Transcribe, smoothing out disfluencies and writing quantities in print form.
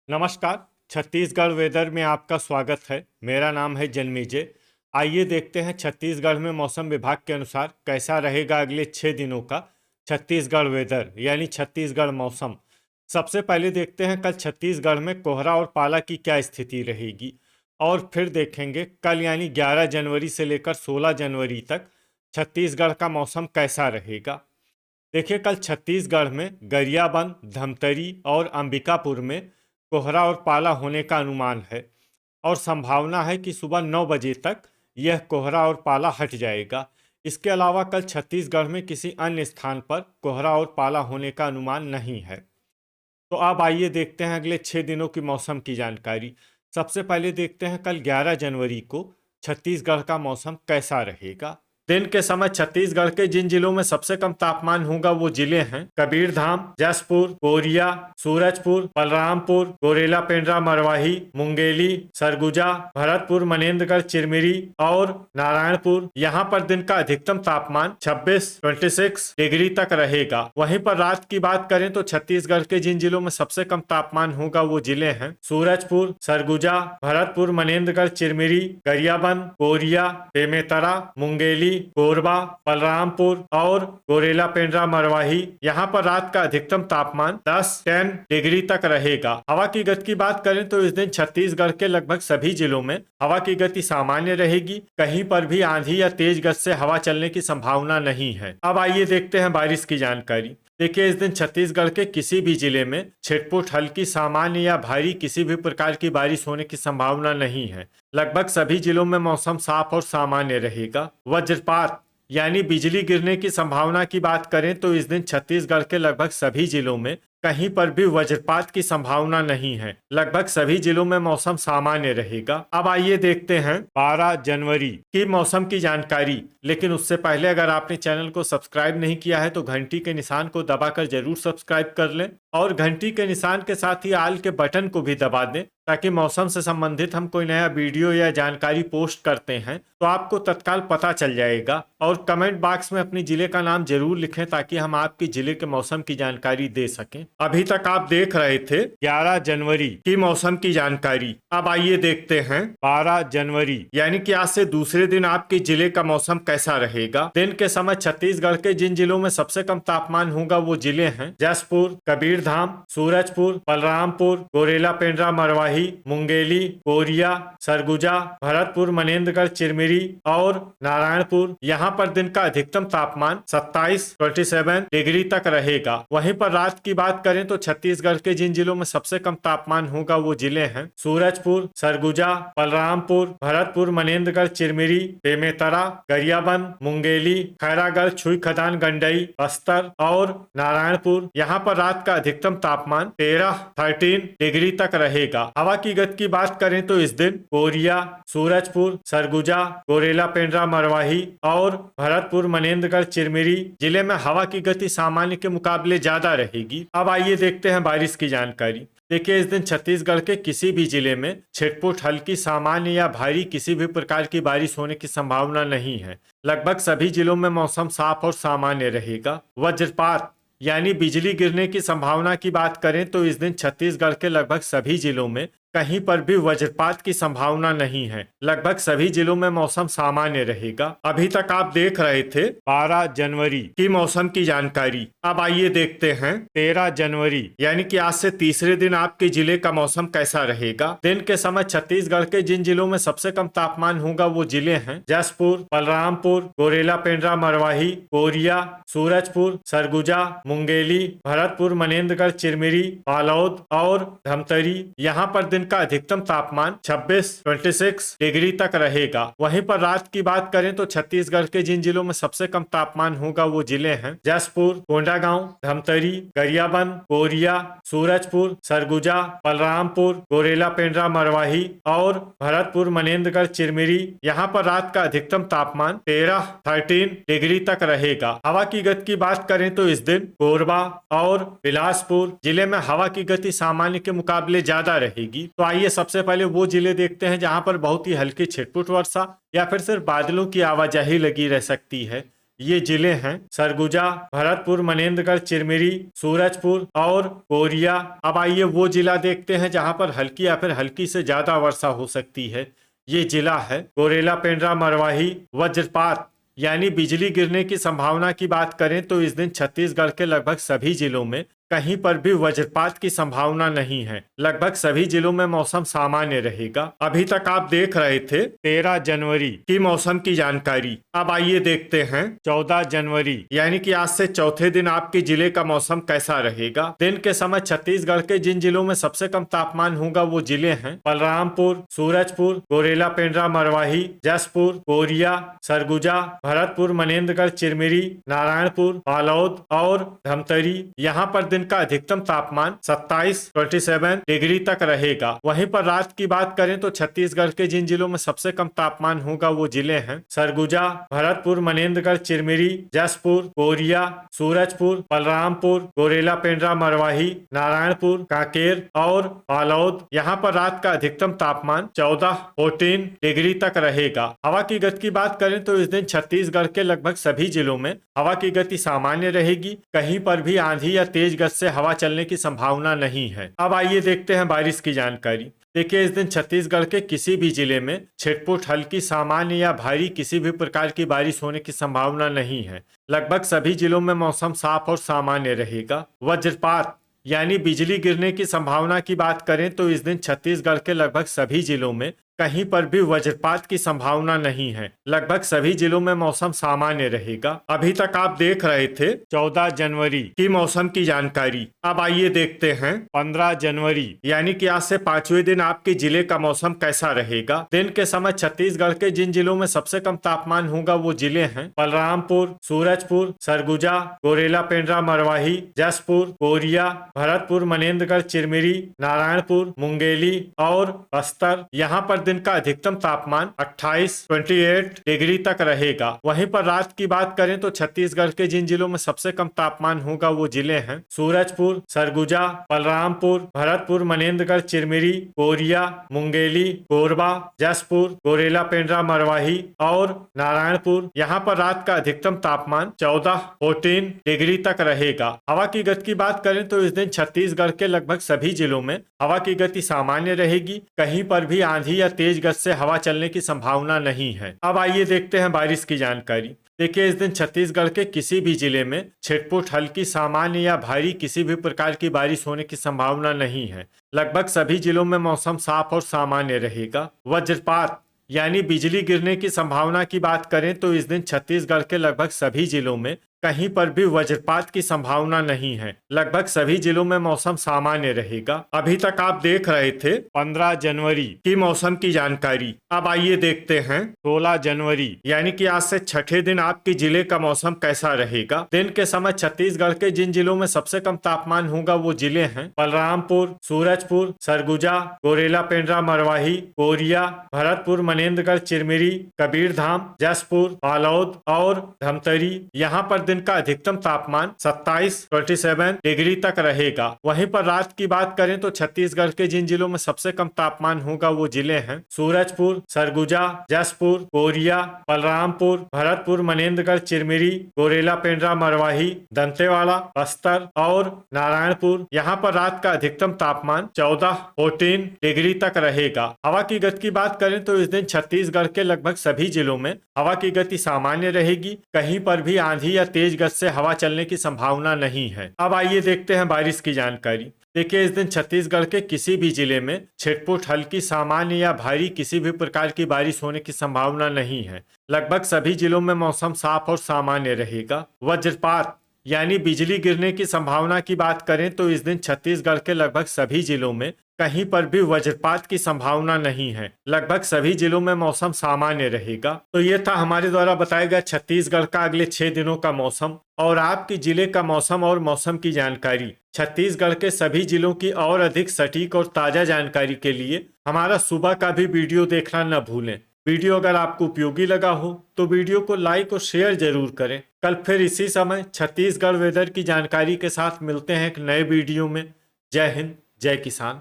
नमस्कार। छत्तीसगढ़ वेदर में आपका स्वागत है। मेरा नाम है जन्मेजय। आइए देखते हैं छत्तीसगढ़ में मौसम विभाग के अनुसार कैसा रहेगा अगले 6 दिनों का छत्तीसगढ़ वेदर यानी छत्तीसगढ़ मौसम। सबसे पहले देखते हैं कल छत्तीसगढ़ में कोहरा और पाला की क्या स्थिति रहेगी, और फिर देखेंगे कल यानी 11 जनवरी से लेकर 16 जनवरी तक छत्तीसगढ़ का मौसम कैसा रहेगा। देखिए, कल छत्तीसगढ़ में गरियाबंद, धमतरी और अंबिकापुर में कोहरा और पाला होने का अनुमान है, और संभावना है कि सुबह 9 बजे तक यह कोहरा और पाला हट जाएगा। इसके अलावा कल छत्तीसगढ़ में किसी अन्य स्थान पर कोहरा और पाला होने का अनुमान नहीं है। तो अब आइए देखते हैं अगले 6 दिनों की मौसम की जानकारी। सबसे पहले देखते हैं कल 11 जनवरी को छत्तीसगढ़ का मौसम कैसा रहेगा। दिन के समय छत्तीसगढ़ के जिन जिलों में सबसे कम तापमान होगा वो जिले हैं कबीरधाम, जसपुर, कोरिया, सूरजपुर, बलरामपुर, गोरेला पेंड्रा, मरवाही, मुंगेली, सरगुजा, भरतपुर, मनेन्द्रगढ़, चिरमिरी और नारायणपुर। यहाँ पर दिन का अधिकतम तापमान 26 डिग्री तक रहेगा। वहीं पर रात की बात करें तो छत्तीसगढ़ के जिन जिलों में सबसे कम तापमान होगा वो जिले हैं सूरजपुर, सरगुजा, भरतपुर, मनेन्द्रगढ़, चिरमिरी, गरियाबंद, कोरिया, बेमेतरा, मुंगेली, कोरबा, बलरामपुर और गोरेला पेंड्रा, मरवाही। यहाँ पर रात का अधिकतम तापमान 10 डिग्री तक रहेगा। हवा की गति की बात करें तो इस दिन छत्तीसगढ़ के लगभग सभी जिलों में हवा की गति सामान्य रहेगी। कहीं पर भी आंधी या तेज गति से हवा चलने की संभावना नहीं है। अब आइए देखते हैं बारिश की जानकारी। देखिए, इस दिन छत्तीसगढ़ के किसी भी जिले में छिटपुट, हल्की, सामान्य या भारी किसी भी प्रकार की बारिश होने की संभावना नहीं है। लगभग सभी जिलों में मौसम साफ और सामान्य रहेगा। वज्रपात यानी बिजली गिरने की संभावना की बात करें तो इस दिन छत्तीसगढ़ के लगभग सभी जिलों में कहीं पर भी वज्रपात की संभावना नहीं है। लगभग सभी जिलों में मौसम सामान्य रहेगा। अब आइए देखते हैं 12 जनवरी की मौसम की जानकारी। लेकिन उससे पहले अगर आपने चैनल को सब्सक्राइब नहीं किया है तो घंटी के निशान को दबाकर जरूर सब्सक्राइब कर लें, और घंटी के निशान के साथ ही आल के बटन को भी दबा दें, ताकि मौसम से संबंधित हम कोई नया वीडियो या जानकारी पोस्ट करते हैं तो आपको तत्काल पता चल जाएगा। और कमेंट बॉक्स में अपने जिले का नाम जरूर लिखें ताकि हम आपके जिले के मौसम की जानकारी दे सकें। अभी तक आप देख रहे थे 11 जनवरी की मौसम की जानकारी। अब आइए देखते हैं 12 जनवरी यानी कि आज से दूसरे दिन आपके जिले का मौसम कैसा रहेगा। दिन के समय छत्तीसगढ़ के जिन जिलों में सबसे कम तापमान होगा वो जिले हैं जसपुर, कबीरधाम, सूरजपुर, बलरामपुर, गोरेला पेंड्रा, मरवाही, मुंगेली, कोरिया, सरगुजा, भरतपुर, मनेन्द्रगढ़, चिरमिरी और नारायणपुर। यहाँ पर दिन का अधिकतम तापमान 27 डिग्री तक रहेगा। वहीं पर रात की बात करें तो छत्तीसगढ़ के जिन जिलों में सबसे कम तापमान होगा वो जिले हैं सूरजपुर, सरगुजा, बलरामपुर, भरतपुर, मनेन्द्रगढ़, चिरमिरी, बेमेतरा, गरियाबंद, मुंगेली, खैरागढ़, छुईखदान, गंडई, बस्तर और नारायणपुर। यहाँ पर रात का अधिकतम तापमान 13 डिग्री तक रहेगा। हवा की गति की बात करें तो इस दिन कोरिया, सूरजपुर, सरगुजा, गोरेला पेंड्रा, मरवाही और भरतपुर, मनेन्द्रगढ़, चिरमिरी जिले में हवा की गति सामान्य के मुकाबले ज्यादा रहेगी। अब आइए देखते हैं बारिश की जानकारी। देखिए, इस दिन छत्तीसगढ़ के किसी भी जिले में छिटपुट, हल्की, सामान्य या भारी किसी भी प्रकार की बारिश होने की संभावना नहीं है। लगभग सभी जिलों में मौसम साफ और सामान्य रहेगा। वज्रपात यानी बिजली गिरने की संभावना की बात करें तो इस दिन छत्तीसगढ़ के लगभग सभी जिलों में कहीं पर भी वज्रपात की संभावना नहीं है। लगभग सभी जिलों में मौसम सामान्य रहेगा। अभी तक आप देख रहे थे 12 जनवरी की मौसम की जानकारी। अब आइए देखते हैं 13 जनवरी यानी कि आज से तीसरे दिन आपके जिले का मौसम कैसा रहेगा। दिन के समय छत्तीसगढ़ के जिन जिलों में सबसे कम तापमान होगा वो जिले हैं जसपुर, बलरामपुर, गोरेला पेंड्रा, मरवाही, कोरिया, सूरजपुर, सरगुजा, मुंगेली, भरतपुर, मनेन्द्रगढ़, चिरमिरी, बालोद और धमतरी। यहाँ पर दिन का अधिकतम तापमान 26 डिग्री तक रहेगा। वहीं पर रात की बात करें तो छत्तीसगढ़ के जिन जिलों में सबसे कम तापमान होगा वो जिले हैं जसपुर, कोंडागांव, धमतरी, गरियाबंद, कोरिया, सूरजपुर, सरगुजा, बलरामपुर, गोरेला पेंड्रा, मरवाही और भरतपुर, मनेन्द्रगढ़, चिरमिरी। यहाँ पर रात का अधिकतम तापमान 13 डिग्री तक रहेगा। हवा की गति की बात करें तो इस दिन कोरबा और बिलासपुर जिले में हवा की गति सामान्य के मुकाबले ज्यादा रहेगी। तो आइए सबसे पहले वो जिले देखते हैं जहां पर बहुत ही हल्की छिटपुट वर्षा या फिर सिर्फ बादलों की आवाजाही लगी रह सकती है। ये जिले हैं सरगुजा, भरतपुर, मनेन्द्रगढ़, चिरमिरी, सूरजपुर और कोरिया। अब आइए वो जिला देखते हैं जहां पर हल्की या फिर हल्की से ज्यादा वर्षा हो सकती है। ये जिला है गोरेला, पेंड्रा, मरवाही। वज्रपात यानी बिजली गिरने की संभावना की बात करें तो इस दिन छत्तीसगढ़ के लगभग सभी जिलों में कहीं पर भी वज्रपात की संभावना नहीं है। लगभग सभी जिलों में मौसम सामान्य रहेगा। अभी तक आप देख रहे थे 13 जनवरी की मौसम की जानकारी। अब आइए देखते हैं 14 जनवरी यानी कि आज से चौथे दिन आपके जिले का मौसम कैसा रहेगा। दिन के समय छत्तीसगढ़ के जिन जिलों में सबसे कम तापमान होगा वो जिले हैं बलरामपुर, सूरजपुर, गोरेला, पेंड्रा, मरवाही, जसपुर, कोरिया, सरगुजा, भरतपुर, मनेन्द्रगढ़, चिरमिरी, नारायणपुर, बालोद और धमतरी। यहाँ पर दिन का अधिकतम तापमान 27 डिग्री तक रहेगा। वहीं पर रात की बात करें तो छत्तीसगढ़ के जिन जिलों में सबसे कम तापमान होगा वो जिले हैं सरगुजा, भरतपुर, मनेन्द्रगढ़, चिरमिरी, जसपुर, कोरिया, सूरजपुर, बलरामपुर, गोरेला, पेंड्रा, मरवाही, नारायणपुर, कांकेर और बालोद। यहाँ पर रात का अधिकतम तापमान 14 डिग्री तक रहेगा। हवा की गति की बात करें तो इस दिन छत्तीसगढ़ के लगभग सभी जिलों में हवा की गति सामान्य रहेगी। कहीं पर भी आंधी या तेज गति से हवा चलने की संभावना नहीं है। अब आइए देखते हैं बारिश की जानकारी। देखिए, इस दिन छत्तीसगढ़ के किसी भी जिले में छिटपुट, हल्की, सामान्य या भारी किसी भी प्रकार की बारिश होने की संभावना नहीं है। लगभग सभी जिलों में मौसम साफ और सामान्य रहेगा। वज्रपात यानी बिजली गिरने की संभावना की बात करें तो इस दिन छत्तीसगढ़ के लगभग सभी जिलों में कहीं पर भी वज्रपात की संभावना नहीं है। लगभग सभी जिलों में मौसम सामान्य रहेगा। अभी तक आप देख रहे थे 14 जनवरी की मौसम की जानकारी। अब आइए देखते हैं 15 जनवरी यानी कि आज से 5वें दिन आपके जिले का मौसम कैसा रहेगा। दिन के समय छत्तीसगढ़ के जिन जिलों में सबसे कम तापमान होगा वो जिले हैं बलरामपुर, सूरजपुर, सरगुजा, गोरेला, पेंड्रा, मरवाही, जसपुर, कोरिया, भरतपुर, मनेन्द्रगढ़, चिरमिरी, नारायणपुर, मुंगेली और बस्तर। यहाँ पर दिन का अधिकतम तापमान 28 डिग्री तक रहेगा। वहीं पर रात की बात करें तो छत्तीसगढ़ के जिन जिलों में सबसे कम तापमान होगा वो जिले हैं सूरजपुर, सरगुजा, बलरामपुर, भरतपुर, मनेन्द्रगढ़, चिरमिरी, कोरिया, मुंगेली, कोरबा, जसपुर, गोरेला, पेंड्रा, मरवाही और नारायणपुर। यहाँ पर रात का अधिकतम तापमान 14 डिग्री तक रहेगा। हवा की गति की बात करें तो इस दिन छत्तीसगढ़ के लगभग सभी जिलों में हवा की गति सामान्य रहेगी। कहीं पर भी आंधी या तेज गति से हवा चलने की संभावना नहीं है। अब आइए देखते हैं बारिश की जानकारी। देखिए, इस दिन छत्तीसगढ़ के किसी भी जिले में छिटपुट, हल्की, सामान्य या भारी किसी भी प्रकार की बारिश होने की संभावना नहीं है। लगभग सभी जिलों में मौसम साफ और सामान्य रहेगा। वज्रपात यानी बिजली गिरने की संभावना की बात करें तो इस दिन छत्तीसगढ़ के लगभग सभी जिलों में कहीं पर भी वज्रपात की संभावना नहीं है। लगभग सभी जिलों में मौसम सामान्य रहेगा। अभी तक आप देख रहे थे 15 जनवरी की मौसम की जानकारी। अब आइए देखते हैं 16 जनवरी यानी कि आज से छठे दिन आपके जिले का मौसम कैसा रहेगा। दिन के समय छत्तीसगढ़ के जिन जिलों में सबसे कम तापमान होगा वो जिले हैं बलरामपुर, सूरजपुर, सरगुजा, गोरेला, पेंड्रा, मरवाही, कोरिया, भरतपुर, मनेन्द्रगढ़, चिरमिरी, कबीरधाम, जसपुर, बालोद और धमतरी। यहाँ पर दिन का अधिकतम तापमान 27 डिग्री तक रहेगा। वहीं पर रात की बात करें तो छत्तीसगढ़ के जिन जिलों में सबसे कम तापमान होगा वो जिले हैं सूरजपुर, सरगुजा, जसपुर, कोरिया, बलरामपुर, भरतपुर, मनेन्द्रगढ़, चिरमिरी, गोरेला, पेंड्रा, मरवाही, दंतेवाड़ा, बस्तर और नारायणपुर। यहाँ पर रात का अधिकतम तापमान 14 डिग्री तक रहेगा। हवा की गति की बात करें तो इस दिन छत्तीसगढ़ के लगभग सभी जिलों में हवा की गति सामान्य रहेगी। कहीं पर भी आंधी या तेज गति से हवा चलने की संभावना नहीं है। अब आइए देखते हैं बारिश की जानकारी। देखिए, इस दिन छत्तीसगढ़ के किसी भी जिले में छिटपुट, हल्की, सामान्य या भारी किसी भी प्रकार की बारिश होने की संभावना नहीं है। लगभग सभी जिलों में मौसम साफ और सामान्य रहेगा। वज्रपात यानी बिजली गिरने की संभावना की बात करें तो इस दिन छत्तीसगढ़ के लगभग सभी जिलों में कहीं पर भी वज्रपात की संभावना नहीं है। लगभग सभी जिलों में मौसम सामान्य रहेगा। तो ये था हमारे द्वारा बताया गया छत्तीसगढ़ का अगले 6 दिनों का मौसम और आपके जिले का मौसम और मौसम की जानकारी। छत्तीसगढ़ के सभी जिलों की और अधिक सटीक और ताजा जानकारी के लिए हमारा सुबह का भी वीडियो देखना न भूलें। वीडियो अगर आपको उपयोगी लगा हो तो वीडियो को लाइक और शेयर जरूर करें। कल फिर इसी समय छत्तीसगढ़ वेदर की जानकारी के साथ मिलते हैं एक नए वीडियो में। जय हिंद, जय किसान।